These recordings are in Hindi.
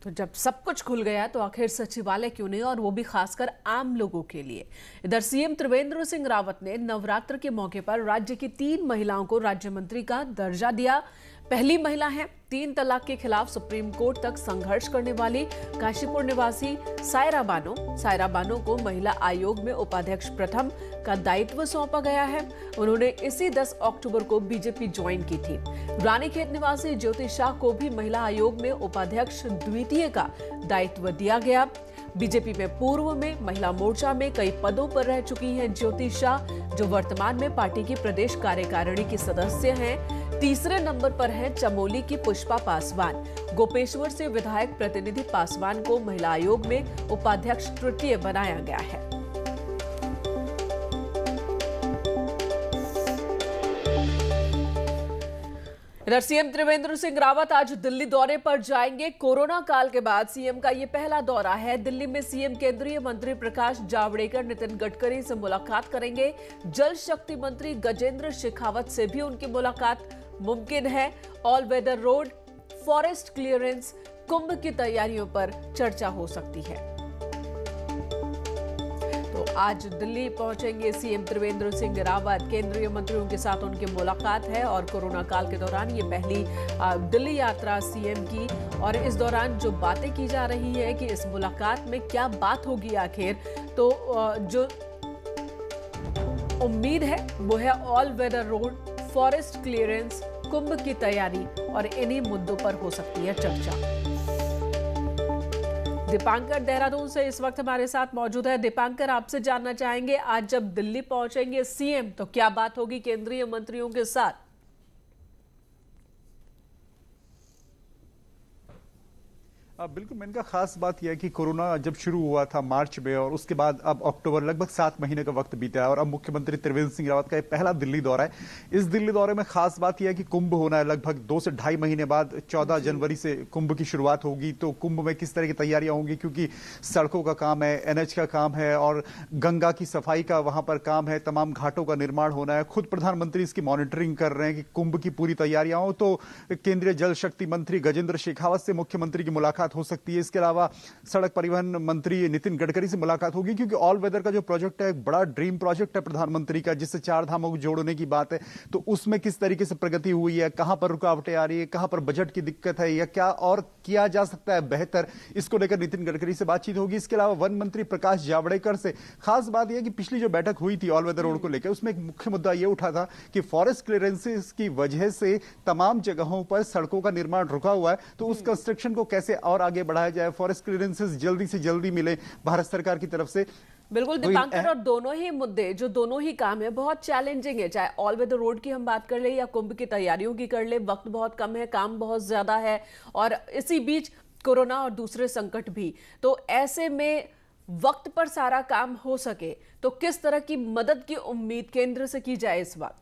तो जब सब कुछ खुल गया तो आखिर सचिवालय क्यों नहीं, और वो भी खासकर आम लोगों के लिए। इधर सीएम त्रिवेंद्र सिंह रावत ने नवरात्र के मौके पर राज्य की 3 महिलाओं को राज्य मंत्री का दर्जा दिया। पहली महिला है 3 तलाक के खिलाफ सुप्रीम कोर्ट तक संघर्ष करने वाली काशीपुर निवासी सायरा बानो को महिला आयोग में उपाध्यक्ष प्रथम का दायित्व सौंपा गया है। उन्होंने इसी 10 अक्टूबर को बीजेपी ज्वाइन की थी। रानीखेत निवासी ज्योति शाह को भी महिला आयोग में उपाध्यक्ष द्वितीय का दायित्व दिया गया। बीजेपी में पूर्व में महिला मोर्चा में कई पदों पर रह चुकी हैं ज्योति शाह, जो वर्तमान में पार्टी की प्रदेश कार्यकारिणी की सदस्य हैं। तीसरे नंबर पर है चमोली की पुष्पा पासवान। गोपेश्वर से विधायक प्रतिनिधि पासवान को महिला आयोग में उपाध्यक्ष तृतीय बनाया गया है। इधर सीएम त्रिवेंद्र सिंह रावत आज दिल्ली दौरे पर जाएंगे। कोरोना काल के बाद सीएम का ये पहला दौरा है। दिल्ली में सीएम केंद्रीय मंत्री प्रकाश जावड़ेकर, नितिन गडकरी से मुलाकात करेंगे। जल शक्ति मंत्री गजेंद्र शेखावत से भी उनकी मुलाकात मुमकिन है। All weather road, forest clearance, Kumbh की तैयारियों पर चर्चा हो सकती है। तो आज दिल्ली पहुंचेंगे सीएम त्रिवेंद्र सिंह रावत। केंद्रीय मंत्रियों के साथ उनकी मुलाकात है और कोरोना काल के दौरान ये पहली दिल्ली यात्रा सीएम की। और इस दौरान जो बातें की जा रही है कि इस मुलाकात में क्या बात होगी आखिर, तो जो उम्मीद है वो है all weather road, forest clearance, Kumbh की तैयारी, और इन्हीं मुद्दों पर हो सकती है चर्चा। दीपांकर देहरादून से इस वक्त हमारे साथ मौजूद है। दीपांकर, आपसे जानना चाहेंगे, आज जब दिल्ली पहुंचेंगे सीएम तो क्या बात होगी केंद्रीय मंत्रियों के साथ? बिल्कुल, इनका खास बात यह है कि कोरोना जब शुरू हुआ था मार्च में और उसके बाद अब अक्टूबर, लगभग 7 महीने का वक्त बीता है और अब मुख्यमंत्री त्रिवेंद्र सिंह रावत का यह पहला दिल्ली दौरा है। इस दिल्ली दौरे में खास बात यह है कि कुंभ होना है। लगभग 2 से ढाई महीने बाद 14 जनवरी से कुंभ की शुरुआत होगी। तो कुंभ में किस तरह की तैयारियां होंगी, क्योंकि सड़कों का काम है, एनएच का काम है और गंगा की सफाई का वहां पर काम है, तमाम घाटों का निर्माण होना है। खुद प्रधानमंत्री इसकी मॉनिटरिंग कर रहे हैं कि कुंभ की पूरी तैयारियां हो। तो केंद्रीय जल शक्ति मंत्री गजेंद्र शेखावत से मुख्यमंत्री की मुलाकात हो सकती है। इसके अलावा सड़क परिवहन मंत्री नितिन गडकरी से मुलाकात होगी, क्योंकि ऑल वेदर का जो प्रोजेक्ट है एक बड़ा ड्रीम प्रोजेक्ट है प्रधानमंत्री का, जिससे 4 धामों को जोड़ने की बात है। तो उसमें किस तरीके से प्रगति हुई है, कहां पर रुकावटें आ रही है, कहां पर बजट की दिक्कत है या क्या और किया जा सकता है बेहतर, इसको लेकर नितिन गडकरी से बातचीत होगी। इसके अलावा वन मंत्री प्रकाश जावड़ेकर से खास बात यह कि पिछली जो बैठक हुई थी ऑल वेदर रोड को लेकर, उसमें एक मुख्य मुद्दा यह उठा था कि फॉरेस्ट क्लियरेंसेस की वजह से तमाम जगहों पर सड़कों का निर्माण रुका हुआ है। तो उस कंस्ट्रक्शन को कैसे और आगे बढ़ाया जाए, फॉरेस्ट क्लियरेंसेस जल्दी से जल्दी मिले भारत सरकार की तरफ से। बिल्कुल दीपांकर, और दोनों ही मुद्दे, जो दोनों ही काम है, बहुत चैलेंजिंग है। चाहे ऑल वेदर रोड की हम बात कर ले या कुंभ की तैयारियों की कर ले, वक्त बहुत कम है, काम बहुत ज्यादा है और इसी बीच कोरोना और दूसरे संकट भी। तो ऐसे में वक्त पर सारा काम हो सके तो किस तरह की मदद की उम्मीद केंद्र से की जाए इस वक्त?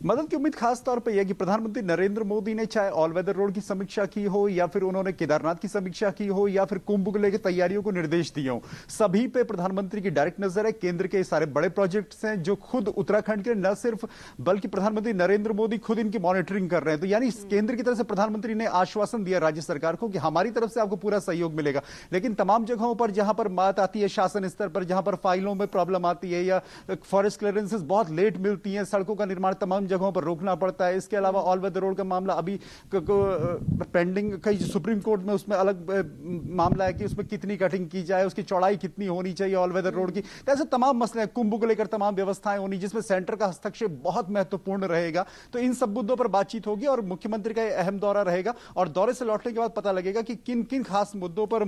मदद की उम्मीद खास तौर पे यह कि प्रधानमंत्री नरेंद्र मोदी ने चाहे ऑल वेदर रोड की समीक्षा की हो या फिर उन्होंने केदारनाथ की समीक्षा की हो या फिर कुंभ को लेकर तैयारियों को निर्देश दिए हो, सभी पे प्रधानमंत्री की डायरेक्ट नजर है। केंद्र के सारे बड़े प्रोजेक्ट्स हैं जो खुद उत्तराखंड के न सिर्फ बल्कि प्रधानमंत्री नरेंद्र मोदी खुद इनकी मॉनिटरिंग कर रहे हैं। तो यानी केंद्र की तरफ से प्रधानमंत्री ने आश्वासन दिया राज्य सरकार को कि हमारी तरफ से आपको पूरा सहयोग मिलेगा। लेकिन तमाम जगहों पर जहां पर बात आती है शासन स्तर पर, जहां पर फाइलों में प्रॉब्लम आती है या फॉरेस्ट क्लियरेंसेस बहुत लेट मिलती है, सड़कों का निर्माण तमाम जगहों पर रोकना पड़ता है। इसके अलावा ऑल वेदर रोड का मामला अभी पेंडिंग, कई सुप्रीम कोर्ट में उसमें अलग मामला है कि उसमें कितनी कटिंग की जाए, उसकी चौड़ाई कितनी होनी चाहिए ऑल वेदर रोड की। तो ऐसे तमाम मसले हैं। कुंभ को लेकर तमाम व्यवस्थाएं होनी जिसमें सेंटर का हस्तक्षेप बहुत महत्वपूर्ण रहेगा। तो इन सब मुद्दों पर बातचीत होगी और मुख्यमंत्री का अहम दौरा रहेगा और दौरे से लौटने के बाद पता लगेगा कि किन किन खास मुद्दों पर